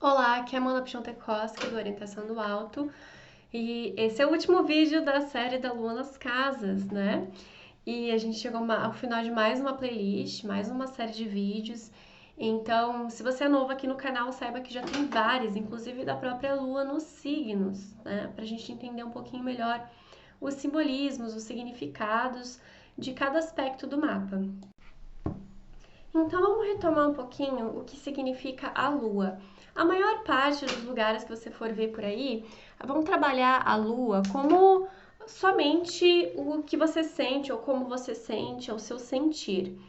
Olá, aqui é a Mona Piontekowski, do Orientação do Alto, e esse é o último vídeo da série da Lua nas Casas, né? E a gente chegou ao final de mais uma playlist, mais uma série de vídeos. Então, se você é novo aqui no canal, saiba que já tem vários, inclusive da própria Lua nos signos, né? Pra gente entender um pouquinho melhor os simbolismos, os significados de cada aspecto do mapa. Então vamos retomar um pouquinho o que significa a Lua. A maior parte dos lugares que você for ver por aí vão trabalhar a Lua como somente o que você sente ou como você sente, o seu sentir.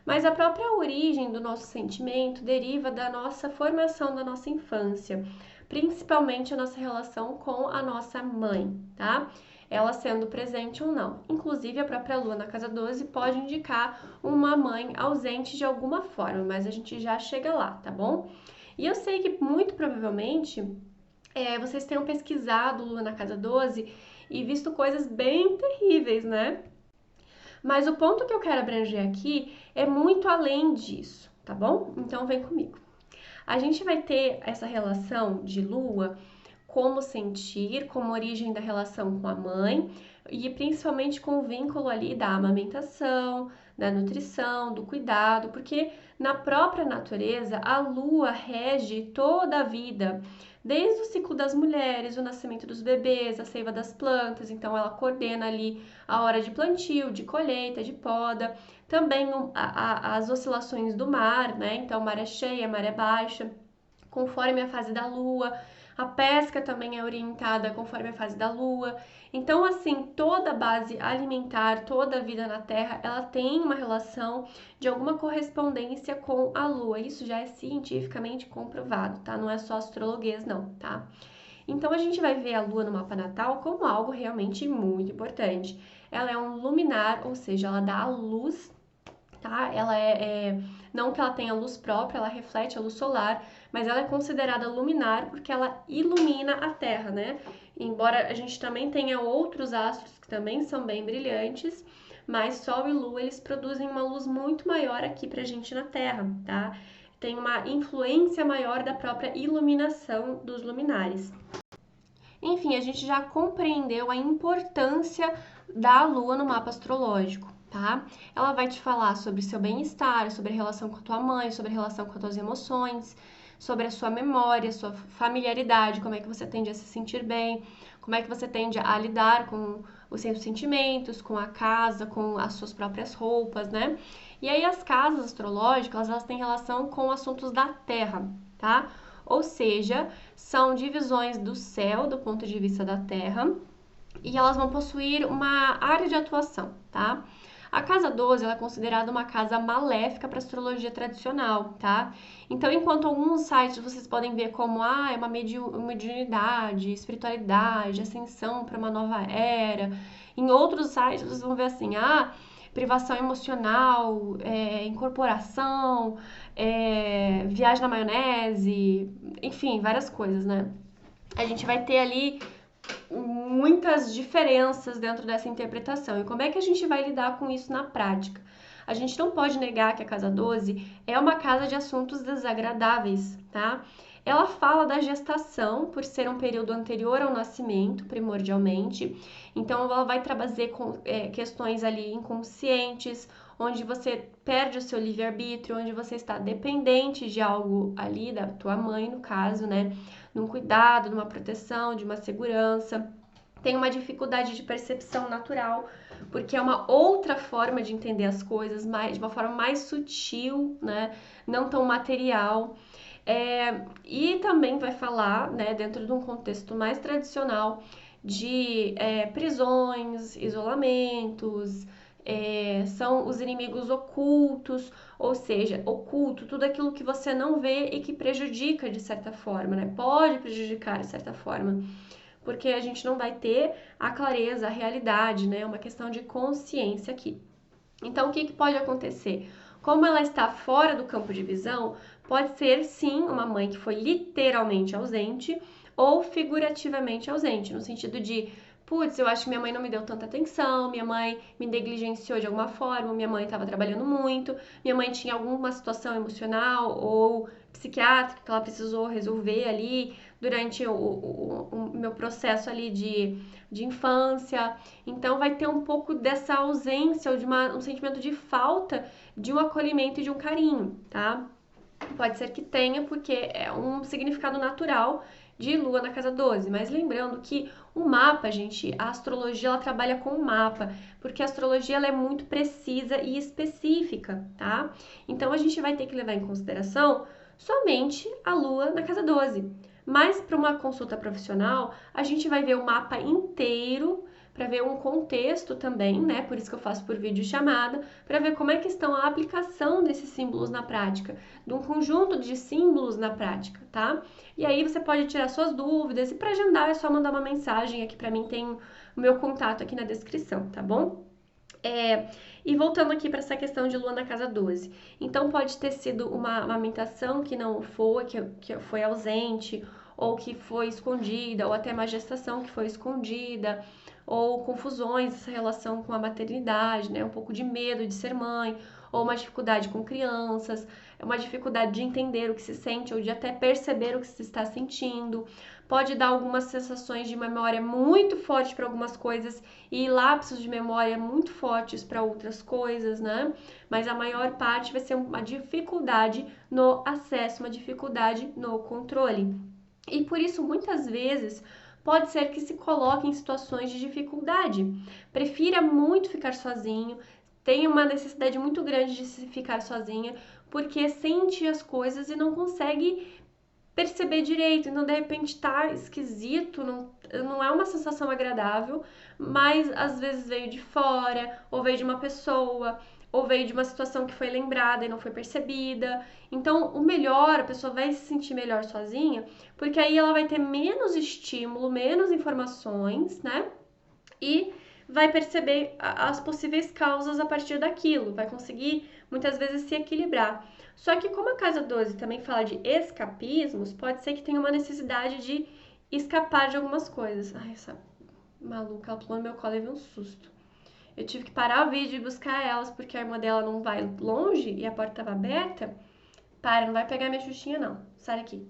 Mas a própria origem do nosso sentimento deriva da nossa formação da nossa infância, principalmente a nossa relação com a nossa mãe, tá? Ela sendo presente ou não. Inclusive, a própria Lua na casa 12 pode indicar uma mãe ausente de alguma forma, mas a gente já chega lá, tá bom? E eu sei que muito provavelmente vocês tenham pesquisado Lua na casa 12 e visto coisas bem terríveis, né? Mas o ponto que eu quero abranger aqui é muito além disso, tá bom? Então vem comigo. A gente vai ter essa relação de Lua como sentir, como origem da relação com a mãe e principalmente com o vínculo ali da amamentação, da nutrição, do cuidado, porque na própria natureza a lua rege toda a vida, desde o ciclo das mulheres, o nascimento dos bebês, a seiva das plantas, então ela coordena ali a hora de plantio, de colheita, de poda, também as oscilações do mar, né? Então maré cheia, maré baixa, conforme a fase da lua. A pesca também é orientada conforme a fase da lua. Então, assim, toda a base alimentar, toda a vida na Terra, ela tem uma relação de alguma correspondência com a lua. Isso já é cientificamente comprovado, tá? Não é só astrologuês, não, tá? Então, a gente vai ver a lua no mapa natal como algo realmente muito importante. Ela é um luminar, ou seja, ela dá a luz, tá? Ela não que ela tenha luz própria, ela reflete a luz solar, mas ela é considerada luminar porque ela ilumina a Terra, né? Embora a gente também tenha outros astros que também são bem brilhantes, mas Sol e Lua eles produzem uma luz muito maior aqui pra gente na Terra, tá? Tem uma influência maior da própria iluminação dos luminares. Enfim, a gente já compreendeu a importância da Lua no mapa astrológico, tá? Ela vai te falar sobre seu bem-estar, sobre a relação com a tua mãe, sobre a relação com as tuas emoções, sobre a sua memória, sua familiaridade, como é que você tende a se sentir bem, como é que você tende a lidar com os seus sentimentos, com a casa, com as suas próprias roupas, né? E aí as casas astrológicas, elas têm relação com assuntos da Terra, tá? Ou seja, são divisões do céu do ponto de vista da Terra e elas vão possuir uma área de atuação, tá? A casa 12 ela é considerada uma casa maléfica para astrologia tradicional, tá? Então, enquanto alguns sites vocês podem ver como é uma mediunidade, espiritualidade, ascensão para uma nova era, em outros sites vocês vão ver assim, privação emocional, incorporação, viagem na maionese, enfim, várias coisas, né? A gente vai ter ali muitas diferenças dentro dessa interpretação. E como é que a gente vai lidar com isso na prática? A gente não pode negar que a casa 12 é uma casa de assuntos desagradáveis, tá? Ela fala da gestação, por ser um período anterior ao nascimento, primordialmente. Então, ela vai trazer questões ali inconscientes, onde você perde o seu livre-arbítrio, onde você está dependente de algo ali, da tua mãe, no caso, né? Num cuidado, numa proteção, de uma segurança. Tem uma dificuldade de percepção natural, porque é uma outra forma de entender as coisas, de uma forma mais sutil, né? Não tão material. E também vai falar, né, dentro de um contexto mais tradicional, de prisões, isolamentos, são os inimigos ocultos, ou seja, oculto, tudo aquilo que você não vê e que prejudica de certa forma, né? Pode prejudicar de certa forma, porque a gente não vai ter a clareza, a realidade, né? Uma questão de consciência aqui. Então, o que pode acontecer? Como ela está fora do campo de visão, pode ser sim uma mãe que foi literalmente ausente ou figurativamente ausente, no sentido de putz, eu acho que minha mãe não me deu tanta atenção, minha mãe me negligenciou de alguma forma, minha mãe estava trabalhando muito, minha mãe tinha alguma situação emocional ou psiquiátrica que ela precisou resolver ali durante o meu processo ali de infância. Então vai ter um pouco dessa ausência ou de um sentimento de falta de um acolhimento e de um carinho, tá? Pode ser que tenha, porque é um significado natural de Lua na casa 12. Mas lembrando que o mapa, gente, a astrologia ela trabalha com o mapa, porque a astrologia ela é muito precisa e específica, tá? Então a gente vai ter que levar em consideração somente a Lua na casa 12. Mas para uma consulta profissional, a gente vai ver o mapa inteiro para ver um contexto também, né? Por isso que eu faço por vídeo chamada, para ver como é que estão a aplicação desses símbolos na prática, de um conjunto de símbolos na prática, tá? E aí você pode tirar suas dúvidas e para agendar é só mandar uma mensagem aqui para mim, tem o meu contato aqui na descrição, tá bom? E voltando aqui para essa questão de Lua na casa 12. Então pode ter sido uma amamentação que não foi, que foi ausente, ou que foi escondida, ou até uma gestação que foi escondida, ou confusões nessa relação com a maternidade, né? Um pouco de medo de ser mãe, ou uma dificuldade com crianças, uma dificuldade de entender o que se sente, ou de até perceber o que se está sentindo. Pode dar algumas sensações de memória muito forte para algumas coisas e lapsos de memória muito fortes para outras coisas, né? Mas a maior parte vai ser uma dificuldade no acesso, uma dificuldade no controle. E por isso, muitas vezes, pode ser que se coloque em situações de dificuldade. Prefira muito ficar sozinho, tem uma necessidade muito grande de se ficar sozinha, porque sente as coisas e não consegue perceber direito. Então, de repente, tá esquisito, não é uma sensação agradável, mas às vezes veio de fora, ou veio de uma pessoa, ou veio de uma situação que foi lembrada e não foi percebida. Então, o melhor, a pessoa vai se sentir melhor sozinha, porque aí ela vai ter menos estímulo, menos informações, né? E vai perceber as possíveis causas a partir daquilo, vai conseguir muitas vezes se equilibrar. Só que como a casa 12 também fala de escapismos, pode ser que tenha uma necessidade de escapar de algumas coisas. Ai, essa maluca, ela pulou no meu colo e veio um susto. Eu tive que parar o vídeo e buscar elas, porque a irmã dela não vai longe e a porta estava aberta. Para, não vai pegar minha xuxinha não, sai daqui.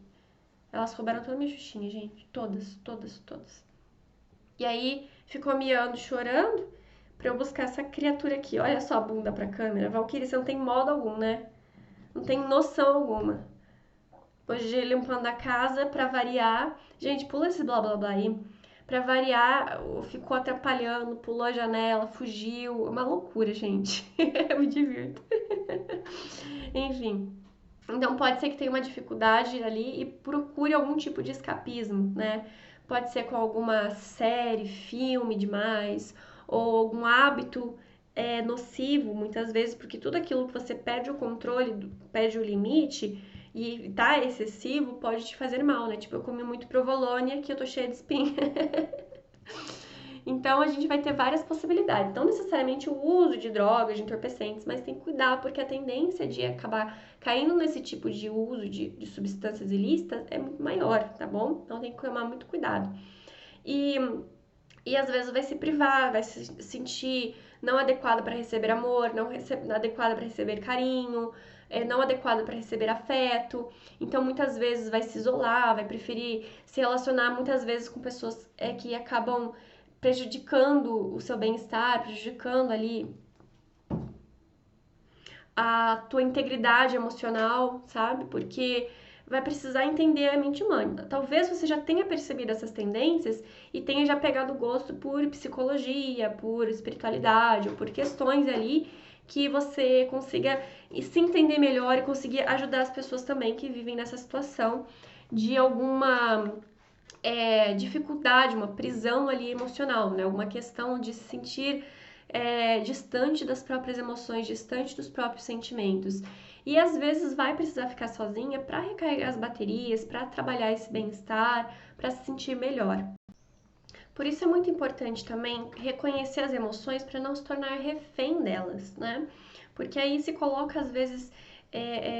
Elas roubaram toda a minha xuxinha, gente, todas, todas, todas. E aí ficou miando, chorando, pra eu buscar essa criatura aqui. Olha só a bunda pra câmera. Valkyrie, você não tem modo algum, né? Não tem noção alguma. Hoje limpando a casa pra variar. Gente, pula esse blá blá blá aí. Pra variar, ficou atrapalhando, pulou a janela, fugiu. Uma loucura, gente. Eu me divirto. Enfim. Então pode ser que tenha uma dificuldade ali e procure algum tipo de escapismo, né? Pode ser com alguma série, filme demais, ou algum hábito nocivo, muitas vezes, porque tudo aquilo que você perde o controle, perde o limite e tá excessivo, pode te fazer mal, né? Tipo, eu comi muito provolone que eu tô cheia de espinha. Então a gente vai ter várias possibilidades. Não necessariamente o uso de drogas, de entorpecentes, mas tem que cuidar, porque a tendência de acabar caindo nesse tipo de uso de substâncias ilícitas é muito maior, tá bom? Então tem que tomar muito cuidado. E, e às vezes vai se privar, vai se sentir não adequado para receber amor, não adequado para receber carinho, não adequado para receber afeto. Então muitas vezes vai se isolar, vai preferir se relacionar muitas vezes com pessoas que acabam prejudicando o seu bem-estar, prejudicando ali a tua integridade emocional, sabe? Porque vai precisar entender a mente humana. Talvez você já tenha percebido essas tendências e tenha já pegado gosto por psicologia, por espiritualidade ou por questões ali que você consiga se entender melhor e conseguir ajudar as pessoas também que vivem nessa situação de alguma dificuldade, uma prisão ali emocional, né? Alguma questão de se sentir distante das próprias emoções, distante dos próprios sentimentos. E às vezes vai precisar ficar sozinha para recarregar as baterias, para trabalhar esse bem-estar, para se sentir melhor. Por isso é muito importante também reconhecer as emoções para não se tornar refém delas, né? Porque aí se coloca às vezes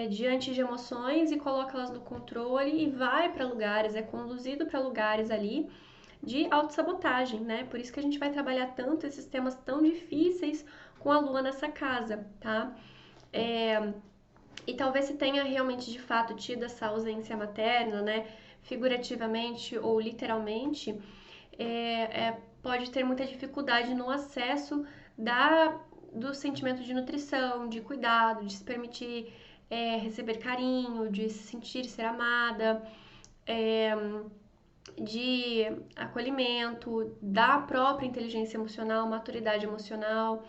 diante de emoções e coloca elas no controle e vai para lugares, é conduzido para lugares ali de autossabotagem, né? Por isso que a gente vai trabalhar tanto esses temas tão difíceis com a Lua nessa casa, tá? E talvez se tenha realmente de fato tido essa ausência materna, né? Figurativamente ou literalmente, pode ter muita dificuldade no acesso do sentimento de nutrição, de cuidado, de se permitir receber carinho, de se sentir ser amada, é, de acolhimento, da própria inteligência emocional, maturidade emocional.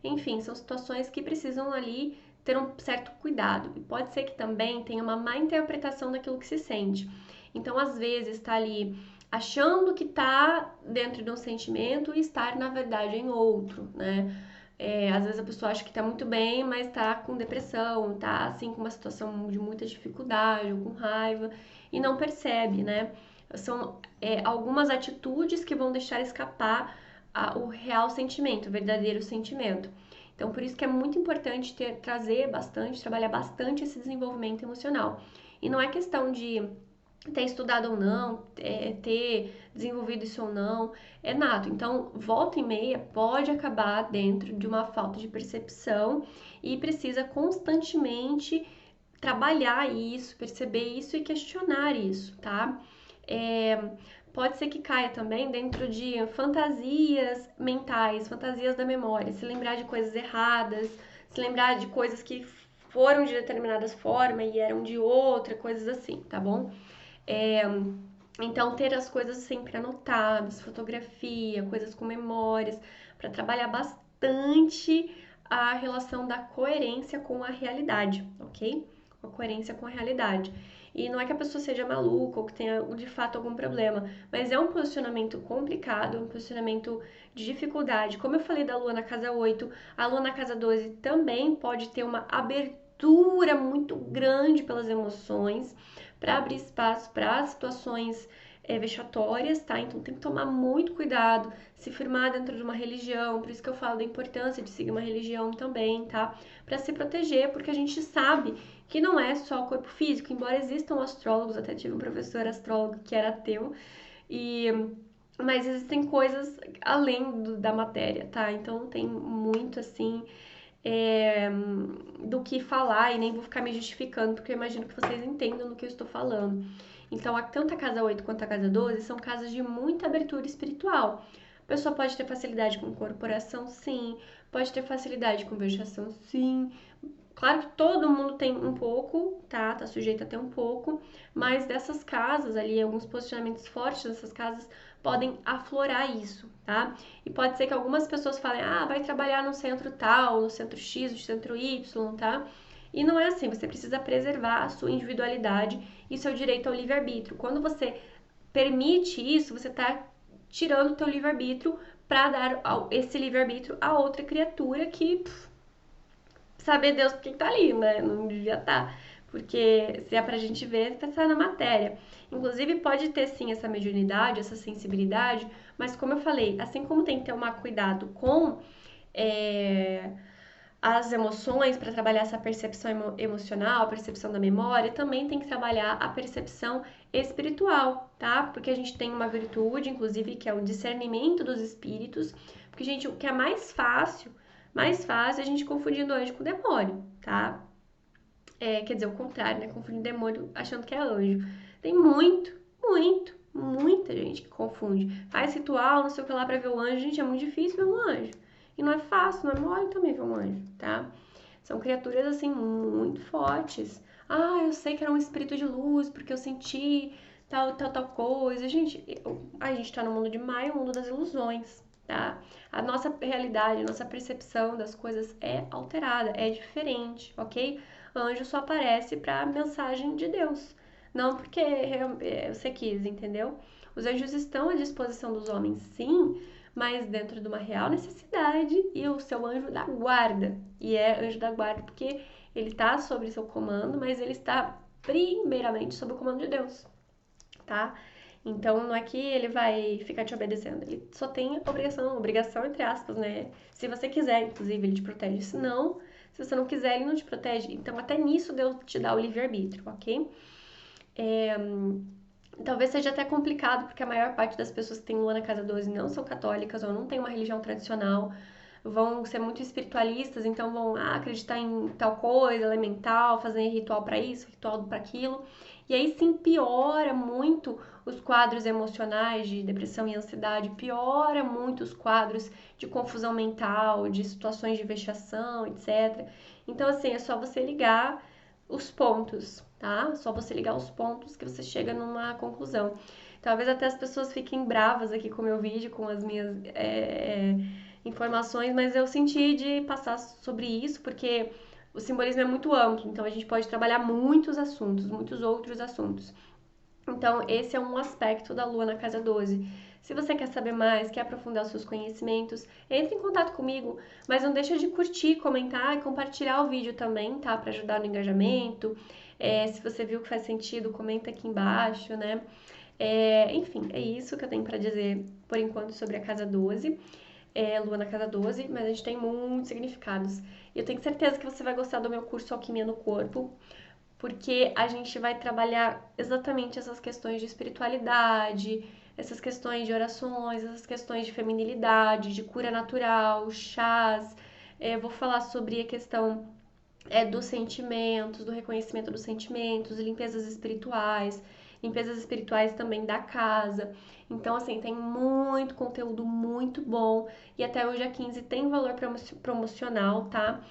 Enfim, são situações que precisam ali ter um certo cuidado. E pode ser que também tenha uma má interpretação daquilo que se sente. Então, às vezes, está ali achando que está dentro de um sentimento e estar, na verdade, em outro, né? Às vezes a pessoa acha que está muito bem, mas está com depressão, está assim com uma situação de muita dificuldade ou com raiva e não percebe, né? São algumas atitudes que vão deixar escapar o real sentimento, o verdadeiro sentimento. Então, por isso que é muito importante trazer bastante, trabalhar bastante esse desenvolvimento emocional. E não é questão de ter estudado ou não, ter desenvolvido isso ou não, é nato. Então, volta e meia pode acabar dentro de uma falta de percepção e precisa constantemente trabalhar isso, perceber isso e questionar isso, tá? Pode ser que caia também dentro de fantasias mentais, fantasias da memória, se lembrar de coisas erradas, se lembrar de coisas que foram de determinadas formas e eram de outra, coisas assim, tá bom? Então, ter as coisas sempre anotadas, fotografia, coisas com memórias, para trabalhar bastante a relação da coerência com a realidade, ok? A coerência com a realidade. E não é que a pessoa seja maluca ou que tenha de fato algum problema, mas é um posicionamento complicado, um posicionamento de dificuldade. Como eu falei da Lua na casa 8, a Lua na casa 12 também pode ter uma abertura muito grande pelas emoções para abrir espaço para situações vexatórias, tá? Então tem que tomar muito cuidado, se firmar dentro de uma religião, por isso que eu falo da importância de seguir uma religião também, tá? Para se proteger, porque a gente sabe que não é só o corpo físico, embora existam astrólogos, até tive um professor astrólogo que era ateu, mas existem coisas além da matéria, tá? Então tem muito assim do que falar e nem vou ficar me justificando, porque eu imagino que vocês entendam do que eu estou falando. Então, tanto a casa 8 quanto a casa 12 são casas de muita abertura espiritual. A pessoa pode ter facilidade com corporação, sim. Pode ter facilidade com vexação, sim. Claro que todo mundo tem um pouco, tá? Tá sujeito a ter um pouco, mas dessas casas ali, alguns posicionamentos fortes dessas casas podem aflorar isso, tá? E pode ser que algumas pessoas falem, vai trabalhar no centro tal, no centro X, no centro Y, tá? E não é assim, você precisa preservar a sua individualidade e seu direito ao livre-arbítrio. Quando você permite isso, você tá tirando o teu livre-arbítrio para dar esse livre-arbítrio a outra criatura que saber Deus porque tá ali, né? Não devia estar. Porque se é pra gente ver, tá na matéria. Inclusive, pode ter sim essa mediunidade, essa sensibilidade, mas como eu falei, assim como tem que ter um cuidado com as emoções para trabalhar essa percepção emocional, a percepção da memória, também tem que trabalhar a percepção espiritual, tá? Porque a gente tem uma virtude, inclusive, que é o discernimento dos espíritos, porque, gente, o que é mais fácil é a gente confundindo anjo com demônio, tá? Quer dizer, o contrário, né? Confundindo demônio achando que é anjo. Tem muita gente que confunde. Faz ritual, não sei o que lá pra ver o anjo. Gente, é muito difícil ver um anjo. E não é fácil, não é mole também ver um anjo, tá? São criaturas, assim, muito fortes. Eu sei que era um espírito de luz, porque eu senti tal coisa. Gente, a gente tá no mundo de Maia, o mundo das ilusões, tá? A nossa realidade, a nossa percepção das coisas é alterada, é diferente, ok? Anjo só aparece para mensagem de Deus, não porque você quis, entendeu? Os anjos estão à disposição dos homens, sim, mas dentro de uma real necessidade e o seu anjo da guarda. E é anjo da guarda porque ele está sob seu comando, mas ele está primeiramente sob o comando de Deus, tá? Então não é que ele vai ficar te obedecendo, ele só tem obrigação entre aspas, né? Se você quiser, inclusive, ele te protege. Se não, se você não quiser, ele não te protege. Então até nisso Deus te dá o livre-arbítrio, ok? Talvez seja até complicado, porque a maior parte das pessoas que tem lua na casa 12 não são católicas ou não tem uma religião tradicional, vão ser muito espiritualistas, então vão acreditar em tal coisa, elemental, fazer ritual para isso, ritual para aquilo. E aí sim piora muito os quadros emocionais de depressão e ansiedade, piora muito os quadros de confusão mental, de situações de vexação, etc. Então, assim, é só você ligar os pontos, tá? Só você ligar os pontos que você chega numa conclusão. Talvez até as pessoas fiquem bravas aqui com o meu vídeo, com as minhas informações, mas eu senti de passar sobre isso, porque o simbolismo é muito amplo, então a gente pode trabalhar muitos assuntos, muitos outros assuntos. Então, esse é um aspecto da Lua na casa 12. Se você quer saber mais, quer aprofundar os seus conhecimentos, entre em contato comigo, mas não deixa de curtir, comentar e compartilhar o vídeo também, tá? Para ajudar no engajamento. Se você viu que faz sentido, comenta aqui embaixo, né? Enfim, é isso que eu tenho para dizer por enquanto sobre a casa 12. Lua na casa 12, mas a gente tem muitos significados. E eu tenho certeza que você vai gostar do meu curso Alquimia no Corpo, porque a gente vai trabalhar exatamente essas questões de espiritualidade, essas questões de orações, essas questões de feminilidade, de cura natural, chás. Vou falar sobre a questão dos sentimentos, do reconhecimento dos sentimentos, limpezas espirituais também da casa. Então, assim, tem muito conteúdo muito bom e até o dia 15 tem valor promocional, tá?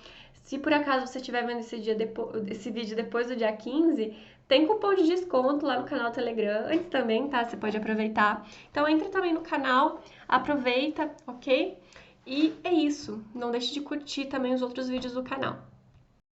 Se por acaso você estiver vendo esse vídeo depois do dia 15, tem cupom de desconto lá no canal Telegram, antes também, tá? Você pode aproveitar. Então entra também no canal, aproveita, ok? E é isso. Não deixe de curtir também os outros vídeos do canal.